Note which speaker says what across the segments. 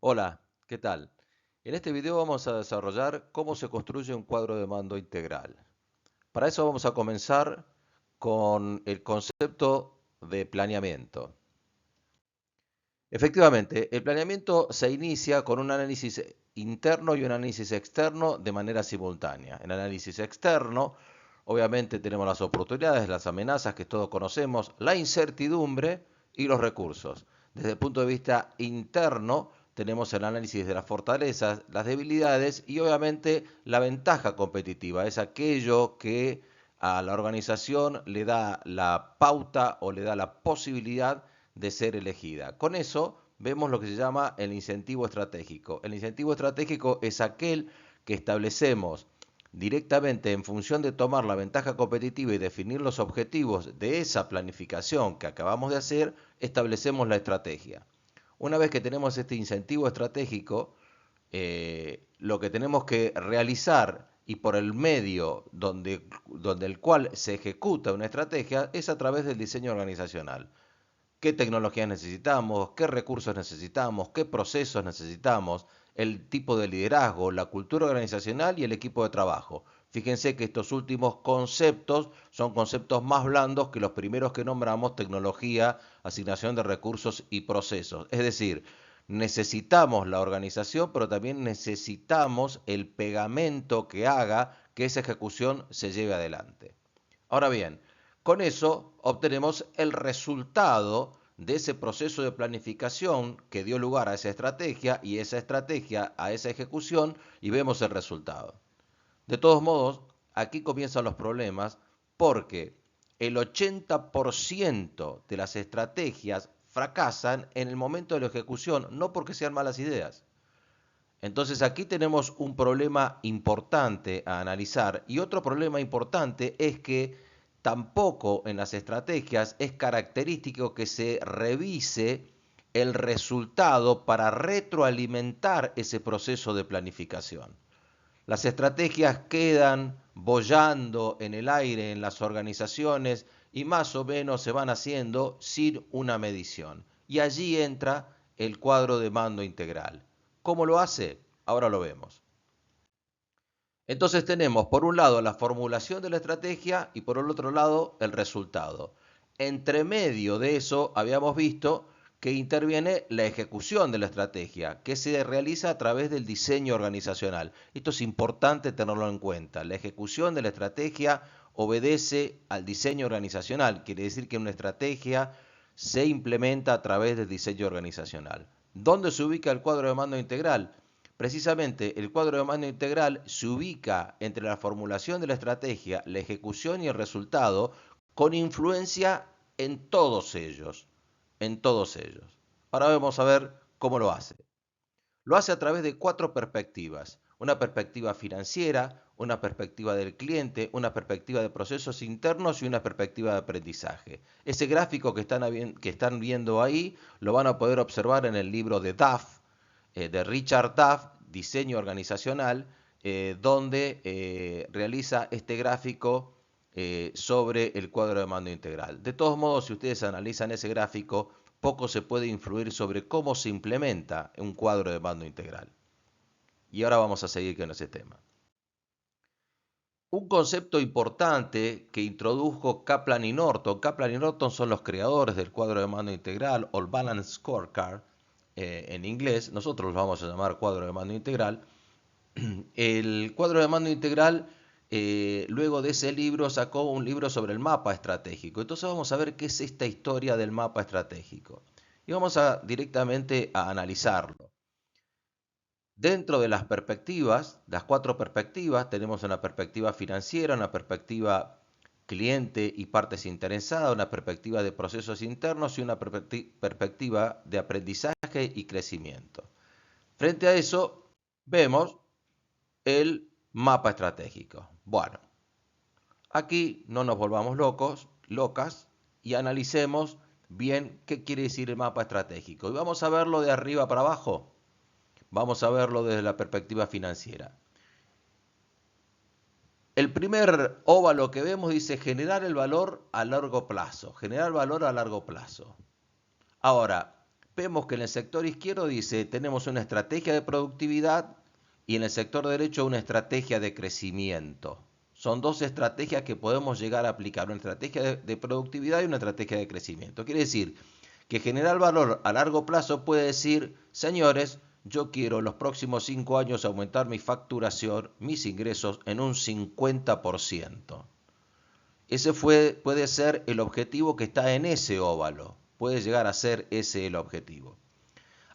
Speaker 1: Hola, ¿qué tal? En este video vamos a desarrollar cómo se construye un cuadro de mando integral. Para eso vamos a comenzar con el concepto de planeamiento. Efectivamente, el planeamiento se inicia con un análisis interno y un análisis externo de manera simultánea. En el análisis externo, obviamente tenemos las oportunidades, las amenazas que todos conocemos, la incertidumbre y los recursos. Desde el punto de vista interno, tenemos el análisis de las fortalezas, las debilidades y obviamente la ventaja competitiva. Es aquello que a la organización le da la pauta o le da la posibilidad de ser elegida. Con eso vemos lo que se llama el incentivo estratégico. El incentivo estratégico es aquel que establecemos directamente en función de tomar la ventaja competitiva y definir los objetivos de esa planificación que acabamos de hacer, establecemos la estrategia. Una vez que tenemos este incentivo estratégico, lo que tenemos que realizar y por el medio donde el cual se ejecuta una estrategia es a través del diseño organizacional. ¿Qué tecnologías necesitamos? ¿Qué recursos necesitamos? ¿Qué procesos necesitamos? El tipo de liderazgo, la cultura organizacional y el equipo de trabajo. Fíjense que estos últimos conceptos son conceptos más blandos que los primeros que nombramos: tecnología, asignación de recursos y procesos. Es decir, necesitamos la organización, pero también necesitamos el pegamento que haga que esa ejecución se lleve adelante. Ahora bien, con eso obtenemos el resultado de ese proceso de planificación que dio lugar a esa estrategia y esa estrategia a esa ejecución y vemos el resultado. De todos modos, aquí comienzan los problemas porque el 80% de las estrategias fracasan en el momento de la ejecución, no porque sean malas ideas. Entonces aquí tenemos un problema importante a analizar y otro problema importante es que tampoco en las estrategias es característico que se revise el resultado para retroalimentar ese proceso de planificación. Las estrategias quedan boyando en el aire en las organizaciones y más o menos se van haciendo sin una medición. Y allí entra el cuadro de mando integral. ¿Cómo lo hace? Ahora lo vemos. Entonces tenemos por un lado la formulación de la estrategia y por el otro lado el resultado. Entre medio de eso habíamos visto que interviene la ejecución de la estrategia, que se realiza a través del diseño organizacional. Esto es importante tenerlo en cuenta. La ejecución de la estrategia obedece al diseño organizacional, quiere decir que una estrategia se implementa a través del diseño organizacional. ¿Dónde se ubica el cuadro de mando integral? Precisamente el cuadro de mando integral se ubica entre la formulación de la estrategia, la ejecución y el resultado, con influencia en todos ellos, en todos ellos. Ahora vamos a ver cómo lo hace. Lo hace a través de cuatro perspectivas: una perspectiva financiera, una perspectiva del cliente, una perspectiva de procesos internos y una perspectiva de aprendizaje. Ese gráfico que están viendo ahí lo van a poder observar en el libro de Duff, de Richard Duff, Diseño Organizacional, donde realiza este gráfico sobre el cuadro de mando integral. De todos modos, si ustedes analizan ese gráfico, poco se puede influir sobre cómo se implementa un cuadro de mando integral. Y ahora vamos a seguir con ese tema. Un concepto importante que introdujo Kaplan y Norton. Kaplan y Norton son los creadores del cuadro de mando integral o Balance Scorecard en inglés. Nosotros lo vamos a llamar cuadro de mando integral. El cuadro de mando integral, luego de ese libro, sacó un libro sobre el mapa estratégico. Entonces vamos a ver qué es esta historia del mapa estratégico. Y vamos directamente a analizarlo. Dentro de las perspectivas, las cuatro perspectivas, tenemos una perspectiva financiera, una perspectiva cliente y partes interesadas, una perspectiva de procesos internos y una perspectiva de aprendizaje y crecimiento. Frente a eso, vemos el mapa estratégico. Bueno, aquí no nos volvamos locos, locas, y analicemos bien qué quiere decir el mapa estratégico. Y vamos a verlo de arriba para abajo. Vamos a verlo desde la perspectiva financiera. El primer óvalo que vemos dice generar el valor a largo plazo. Generar valor a largo plazo. Ahora, vemos que en el sector izquierdo dice, tenemos una estrategia de productividad y en el sector derecho una estrategia de crecimiento. Son dos estrategias que podemos llegar a aplicar, una estrategia de productividad y una estrategia de crecimiento. Quiere decir que generar valor a largo plazo puede decir, señores, yo quiero los próximos 5 años aumentar mi facturación, mis ingresos en un 50%. Ese puede ser el objetivo que está en ese óvalo. Puede llegar a ser ese el objetivo.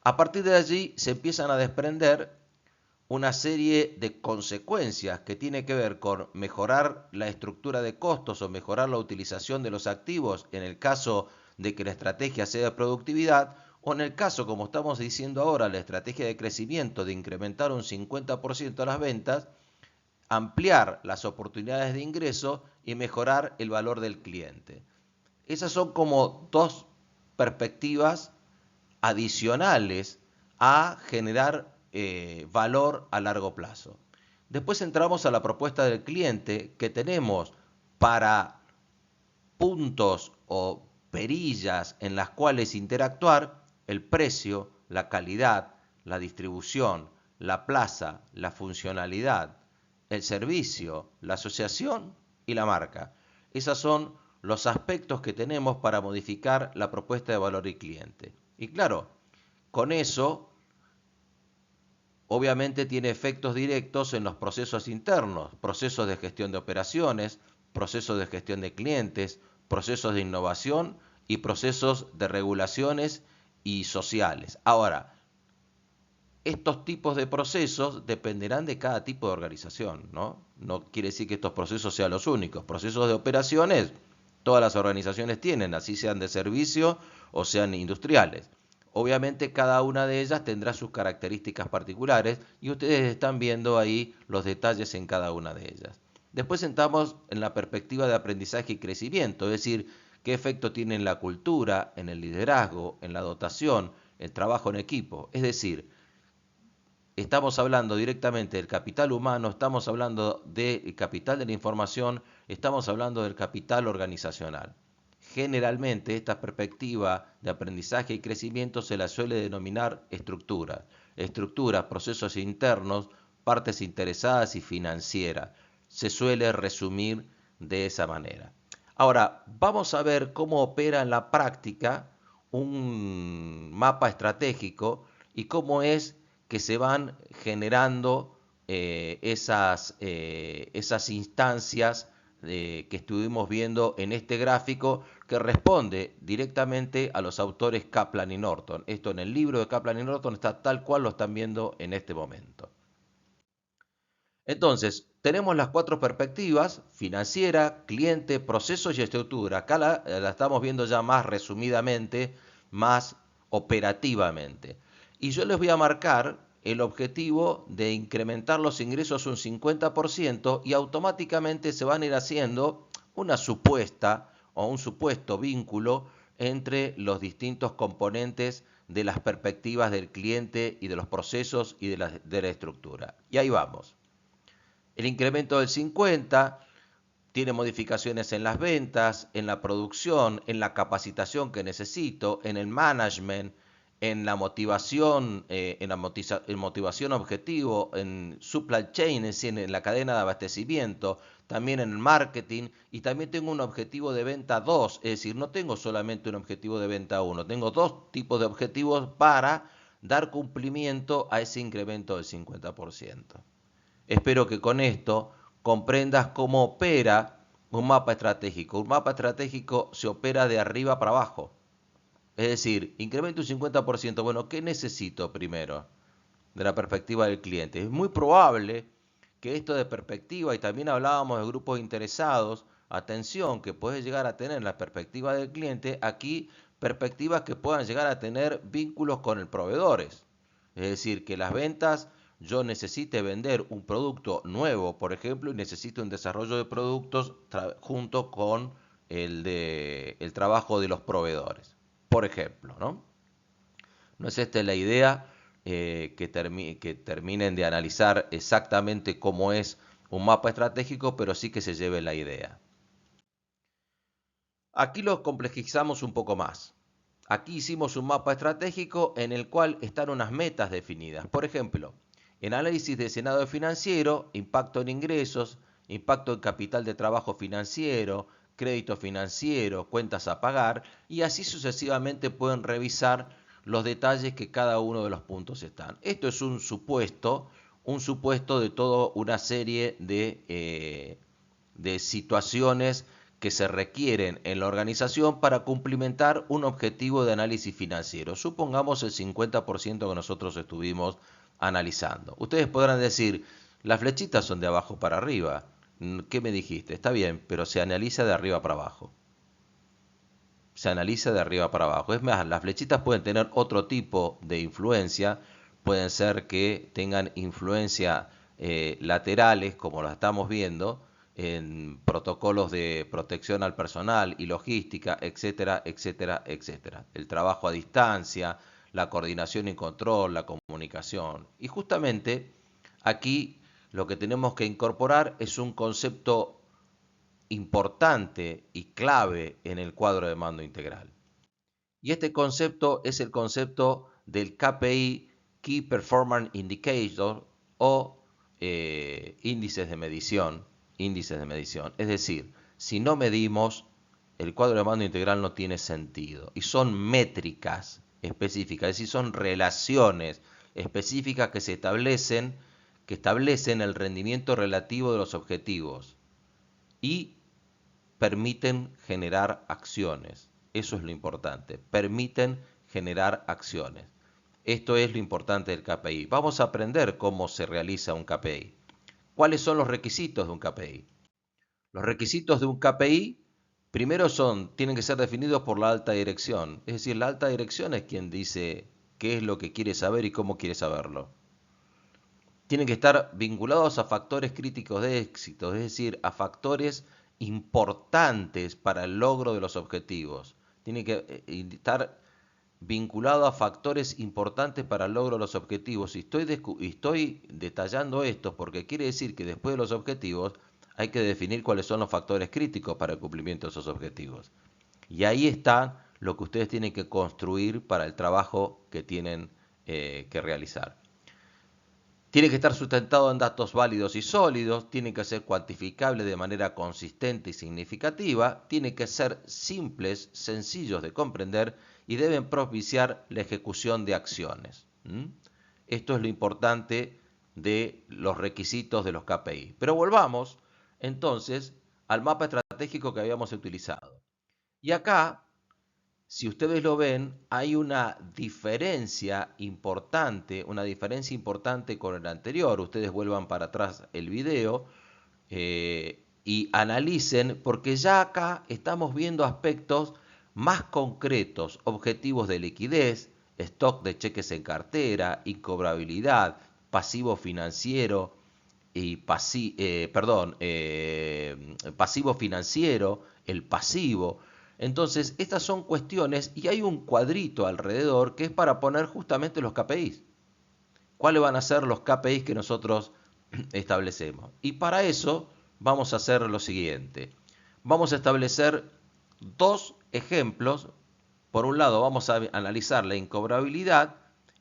Speaker 1: A partir de allí se empiezan a desprender una serie de consecuencias que tiene que ver con mejorar la estructura de costos o mejorar la utilización de los activos en el caso de que la estrategia sea de productividad, o en el caso, como estamos diciendo ahora, la estrategia de crecimiento de incrementar un 50% las ventas, ampliar las oportunidades de ingreso y mejorar el valor del cliente. Esas son como dos perspectivas adicionales a generar valor a largo plazo. Después entramos a la propuesta del cliente que tenemos para puntos o perillas en las cuales interactuar: el precio, la calidad, la distribución, la plaza, la funcionalidad, el servicio, la asociación y la marca. Esos son los aspectos que tenemos para modificar la propuesta de valor y cliente. Y claro, con eso obviamente tiene efectos directos en los procesos internos, procesos de gestión de operaciones, procesos de gestión de clientes, procesos de innovación y procesos de regulaciones y sociales. Ahora, estos tipos de procesos dependerán de cada tipo de organización, ¿no? No quiere decir que estos procesos sean los únicos. Procesos de operaciones, todas las organizaciones tienen, así sean de servicio o sean industriales. Obviamente cada una de ellas tendrá sus características particulares y ustedes están viendo ahí los detalles en cada una de ellas. Después entramos en la perspectiva de aprendizaje y crecimiento, es decir, qué efecto tiene en la cultura, en el liderazgo, en la dotación, el trabajo en equipo. Es decir, estamos hablando directamente del capital humano, estamos hablando del capital de la información, estamos hablando del capital organizacional. Generalmente esta perspectiva de aprendizaje y crecimiento se la suele denominar estructuras. Estructuras, procesos internos, partes interesadas y financieras. Se suele resumir de esa manera. Ahora, vamos a ver cómo opera en la práctica un mapa estratégico y cómo es que se van generando esas instancias que estuvimos viendo en este gráfico, que responde directamente a los autores Kaplan y Norton. Esto en el libro de Kaplan y Norton está tal cual lo están viendo en este momento. Entonces, tenemos las cuatro perspectivas: financiera, cliente, procesos y estructura. Acá la estamos viendo ya más resumidamente, más operativamente. Y yo les voy a marcar el objetivo de incrementar los ingresos un 50% y automáticamente se van a ir haciendo una supuesta o un supuesto vínculo entre los distintos componentes de las perspectivas del cliente y de los procesos y de la estructura. Y ahí vamos. El incremento del 50 tiene modificaciones en las ventas, en la producción, en la capacitación que necesito, en el management, en la motivación, en motivación objetivo, en supply chain, es decir, en la cadena de abastecimiento, también en el marketing, y también tengo un objetivo de venta 2, es decir, no tengo solamente un objetivo de venta 1, tengo dos tipos de objetivos para dar cumplimiento a ese incremento del 50%. Espero que con esto comprendas cómo opera un mapa estratégico. Un mapa estratégico se opera de arriba para abajo. Es decir, incremento un 50%. Bueno, ¿qué necesito primero de la perspectiva del cliente? Es muy probable que esto de perspectiva, y también hablábamos de grupos interesados, atención, que puedes llegar a tener la perspectiva del cliente, aquí perspectivas que puedan llegar a tener vínculos con el proveedores. Es decir, que las ventas, yo necesite vender un producto nuevo, por ejemplo, y necesito un desarrollo de productos junto con el trabajo de los proveedores, por ejemplo, ¿no? No es esta la idea, que terminen de analizar exactamente cómo es un mapa estratégico, pero sí que se lleve la idea. Aquí lo complejizamos un poco más. Aquí hicimos un mapa estratégico en el cual están unas metas definidas. Por ejemplo, en análisis de escenario financiero, impacto en ingresos, impacto en capital de trabajo financiero, crédito financiero, cuentas a pagar, y así sucesivamente pueden revisar los detalles que cada uno de los puntos están. Esto es un supuesto de toda una serie de situaciones que se requieren en la organización para cumplimentar un objetivo de análisis financiero. Supongamos el 50% que nosotros estuvimos analizando. Ustedes podrán decir, las flechitas son de abajo para arriba. ¿Qué me dijiste? Está bien, pero se analiza de arriba para abajo. Se analiza de arriba para abajo. Es más, las flechitas pueden tener otro tipo de influencia. Pueden ser que tengan influencia laterales, como lo estamos viendo, en protocolos de protección al personal y logística, etcétera, etcétera, etcétera. El trabajo a distancia, la coordinación y control, la comunicación. Y justamente aquí lo que tenemos que incorporar es un concepto importante y clave en el cuadro de mando integral. Y este concepto es el concepto del KPI, Key Performance Indicator, o índices de medición. Índices de medición. Es decir, si no medimos, el cuadro de mando integral no tiene sentido. Y son métricas específicas, es decir, son relaciones específicas que establecen el rendimiento relativo de los objetivos y permiten generar acciones. Eso es lo importante. Permiten generar acciones. Esto es lo importante del KPI. Vamos a aprender cómo se realiza un KPI. ¿Cuáles son los requisitos de un KPI? Los requisitos de un KPI, primero tienen que ser definidos por la alta dirección. Es decir, la alta dirección es quien dice qué es lo que quiere saber y cómo quiere saberlo. Tienen que estar vinculados a factores críticos de éxito, es decir, a factores importantes para el logro de los objetivos. Tiene que estar vinculado a factores importantes para el logro de los objetivos. Y estoy detallando esto porque quiere decir que después de los objetivos hay que definir cuáles son los factores críticos para el cumplimiento de esos objetivos. Y ahí está lo que ustedes tienen que construir para el trabajo que tienen que realizar. Tiene que estar sustentado en datos válidos y sólidos, tiene que ser cuantificable de manera consistente y significativa, tiene que ser simples, sencillos de comprender y deben propiciar la ejecución de acciones. Esto es lo importante de los requisitos de los KPI. Pero volvamos entonces al mapa estratégico que habíamos utilizado. Y acá, si ustedes lo ven, hay una diferencia importante con el anterior. Ustedes vuelvan para atrás el video y analicen, porque ya acá estamos viendo aspectos más concretos, objetivos de liquidez, stock de cheques en cartera, incobrabilidad, pasivo financiero y pasivo financiero, el pasivo. Entonces, estas son cuestiones y hay un cuadrito alrededor que es para poner justamente los KPIs. ¿Cuáles van a ser los KPIs que nosotros establecemos? Y para eso vamos a hacer lo siguiente. Vamos a establecer dos ejemplos. Por un lado vamos a analizar la incobrabilidad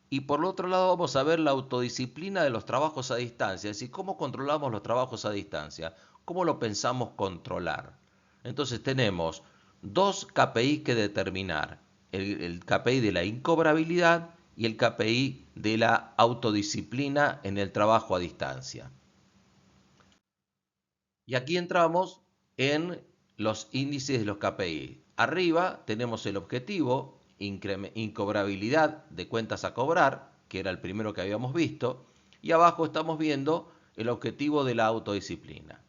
Speaker 1: y por el otro lado vamos a ver la autodisciplina de los trabajos a distancia. Es decir, cómo controlamos los trabajos a distancia, cómo lo pensamos controlar. Entonces tenemos dos KPI que determinar, el KPI de la incobrabilidad y el KPI de la autodisciplina en el trabajo a distancia. Y aquí entramos en los índices de los KPI. Arriba tenemos el objetivo, incobrabilidad de cuentas a cobrar, que era el primero que habíamos visto, y abajo estamos viendo el objetivo de la autodisciplina.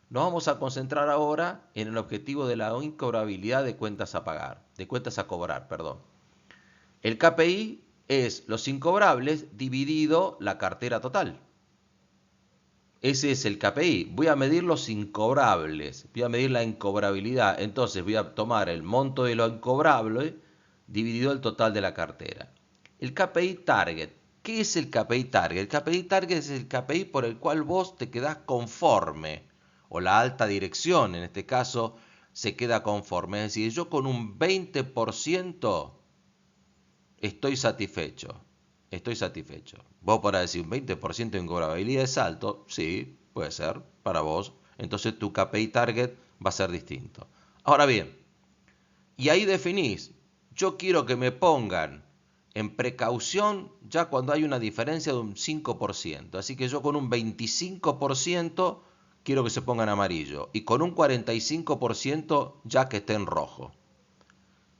Speaker 1: Nos vamos a concentrar ahora en el objetivo de la incobrabilidad de cuentas a pagar, de cuentas a cobrar, perdón. El KPI es los incobrables dividido la cartera total. Ese es el KPI. Voy a medir los incobrables, voy a medir la incobrabilidad. Entonces voy a tomar el monto de lo incobrable dividido el total de la cartera. El KPI Target. ¿Qué es el KPI Target? El KPI Target es el KPI por el cual vos te quedás conforme, o la alta dirección en este caso se queda conforme. Es decir, yo con un 20% estoy satisfecho. Estoy satisfecho. Vos para decir un 20% de incobrabilidad es alto, sí, puede ser para vos. Entonces tu KPI target va a ser distinto. Ahora bien, y ahí definís, yo quiero que me pongan en precaución ya cuando hay una diferencia de un 5%. Así que yo con un 25% quiero que se ponga en amarillo y con un 45% ya que esté en rojo.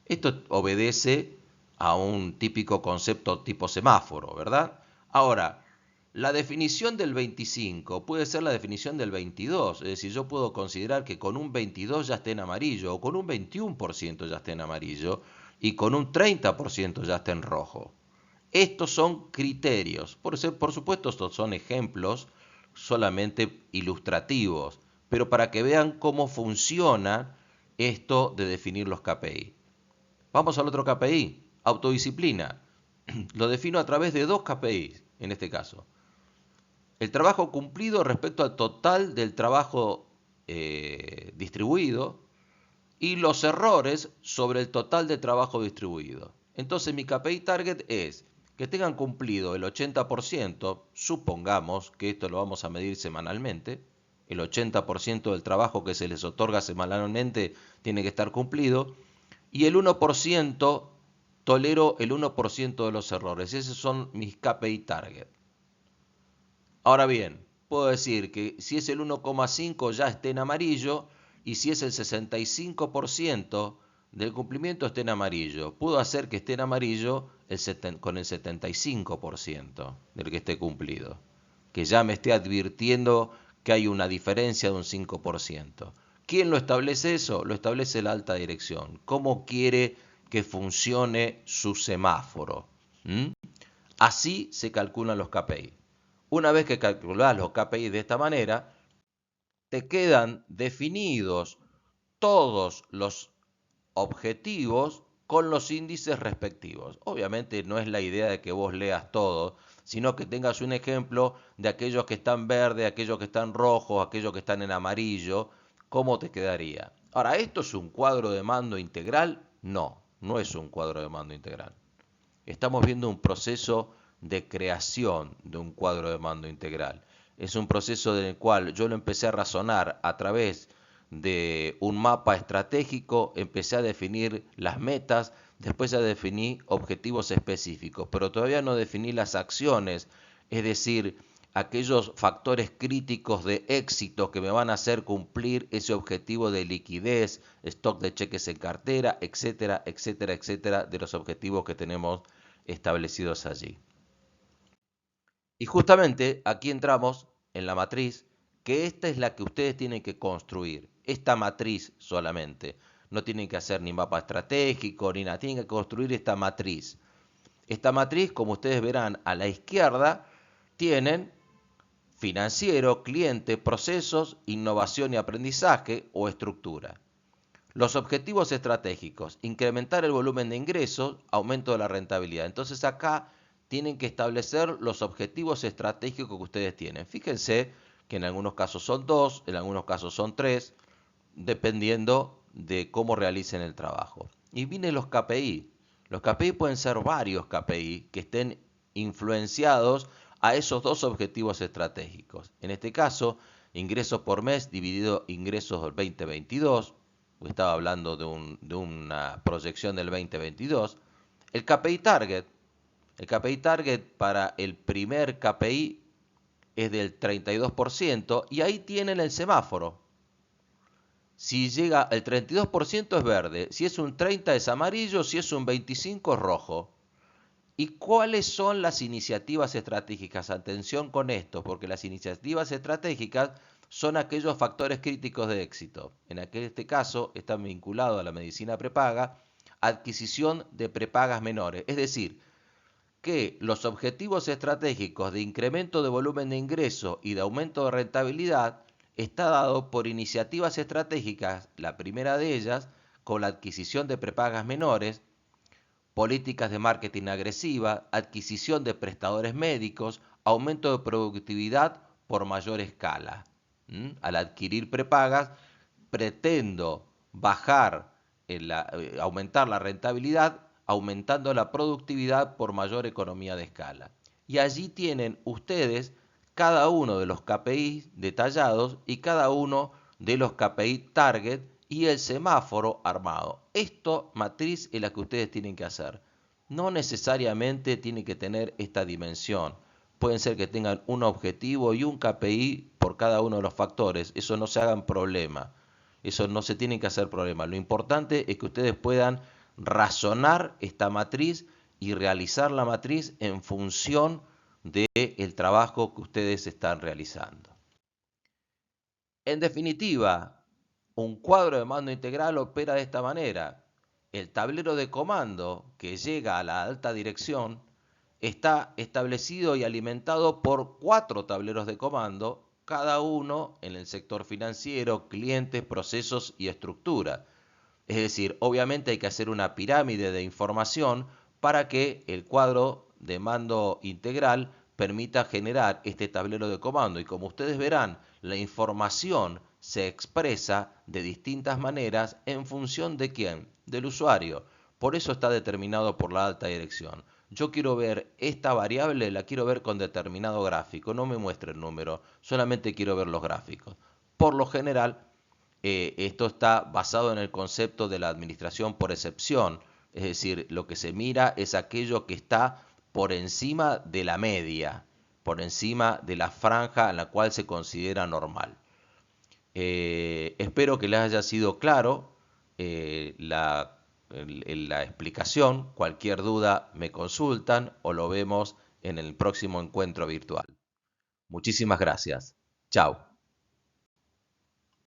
Speaker 1: Esto obedece a un típico concepto tipo semáforo, ¿verdad? Ahora, la definición del 25 puede ser la definición del 22, es decir, yo puedo considerar que con un 22 ya esté en amarillo, o con un 21% ya esté en amarillo, y con un 30% ya esté en rojo. Estos son criterios, por supuesto estos son ejemplos solamente ilustrativos, pero para que vean cómo funciona esto de definir los KPI. Vamos al otro KPI, autodisciplina. Lo defino a través de dos KPIs, en este caso. El trabajo cumplido respecto al total del trabajo distribuido y los errores sobre el total de trabajo distribuido. Entonces mi KPI target es que tengan cumplido el 80%, supongamos que esto lo vamos a medir semanalmente, el 80% del trabajo que se les otorga semanalmente tiene que estar cumplido, y el 1% tolero el 1% de los errores. Esos son mis KPI target. Ahora bien, puedo decir que si es el 1,5 ya esté en amarillo y si es el 65% del cumplimiento esté en amarillo. Puedo hacer que esté en amarillo con el 75% del que esté cumplido. Que ya me esté advirtiendo que hay una diferencia de un 5%. ¿Quién lo establece eso? Lo establece la alta dirección. ¿Cómo quiere que funcione su semáforo? ¿Mm? Así se calculan los KPI. Una vez que calculas los KPI de esta manera, te quedan definidos todos los objetivos con los índices respectivos. Obviamente no es la idea de que vos leas todo, sino que tengas un ejemplo de aquellos que están verde, aquellos que están rojos, aquellos que están en amarillo, cómo te quedaría. Ahora, ¿esto es un cuadro de mando integral? No, no es un cuadro de mando integral. Estamos viendo un proceso de creación de un cuadro de mando integral. Es un proceso en el cual yo lo empecé a razonar a través de un mapa estratégico, empecé a definir las metas, después ya definí objetivos específicos, pero todavía no definí las acciones, es decir, aquellos factores críticos de éxito que me van a hacer cumplir ese objetivo de liquidez, stock de cheques en cartera, etcétera, etcétera, etcétera, de los objetivos que tenemos establecidos allí. Y justamente aquí entramos en la matriz, que esta es la que ustedes tienen que construir, esta matriz solamente. No tienen que hacer ni mapa estratégico ni nada, tienen que construir esta matriz. Esta matriz, como ustedes verán a la izquierda, tienen financiero, cliente, procesos, innovación y aprendizaje o estructura. Los objetivos estratégicos, incrementar el volumen de ingresos, aumento de la rentabilidad. Entonces acá tienen que establecer los objetivos estratégicos que ustedes tienen. Fíjense que en algunos casos son 2, en algunos casos son 3, dependiendo de cómo realicen el trabajo. Y vienen los KPI. Los KPI pueden ser varios KPI que estén influenciados a esos dos objetivos estratégicos. En este caso, ingresos por mes dividido ingresos del 2022, estaba hablando de una proyección del 2022. El KPI Target, el KPI Target para el primer KPI es del 32% y ahí tienen el semáforo. Si llega el 32% es verde, si es un 30% es amarillo, si es un 25% es rojo. ¿Y cuáles son las iniciativas estratégicas? Atención con esto, porque las iniciativas estratégicas son aquellos factores críticos de éxito. En este caso están vinculados a la medicina prepaga, adquisición de prepagas menores. Es decir, que los objetivos estratégicos de incremento de volumen de ingreso y de aumento de rentabilidad está dado por iniciativas estratégicas, la primera de ellas, con la adquisición de prepagas menores, políticas de marketing agresiva, adquisición de prestadores médicos, aumento de productividad por mayor escala. Al adquirir prepagas, pretendo aumentar la rentabilidad aumentando la productividad por mayor economía de escala. Y allí tienen ustedes cada uno de los KPI detallados y cada uno de los KPI target y el semáforo armado. Esto, matriz, es la que ustedes tienen que hacer. No necesariamente tiene que tener esta dimensión. Pueden ser que tengan un objetivo y un KPI por cada uno de los factores. Eso no se hagan problema. Eso no se tiene que hacer problema. Lo importante es que ustedes puedan razonar esta matriz y realizar la matriz en función del trabajo que ustedes están realizando. En definitiva, un cuadro de mando integral opera de esta manera. El tablero de comando que llega a la alta dirección está establecido y alimentado por 4 tableros de comando, cada uno en el sector financiero, clientes, procesos y estructura. Es decir, obviamente hay que hacer una pirámide de información para que el cuadro de mando integral permita generar este tablero de comando. Y como ustedes verán, la información se expresa de distintas maneras en función de quién, del usuario. Por eso está determinado por la alta dirección. Yo quiero ver esta variable, la quiero ver con determinado gráfico, no me muestre el número, solamente quiero ver los gráficos. Por lo general, esto está basado en el concepto de la administración por excepción, es decir, lo que se mira es aquello que está por encima de la media, por encima de la franja en la cual se considera normal. Espero que les haya sido claro la explicación. Cualquier duda me consultan o lo vemos en el próximo encuentro virtual. Muchísimas gracias. Chao.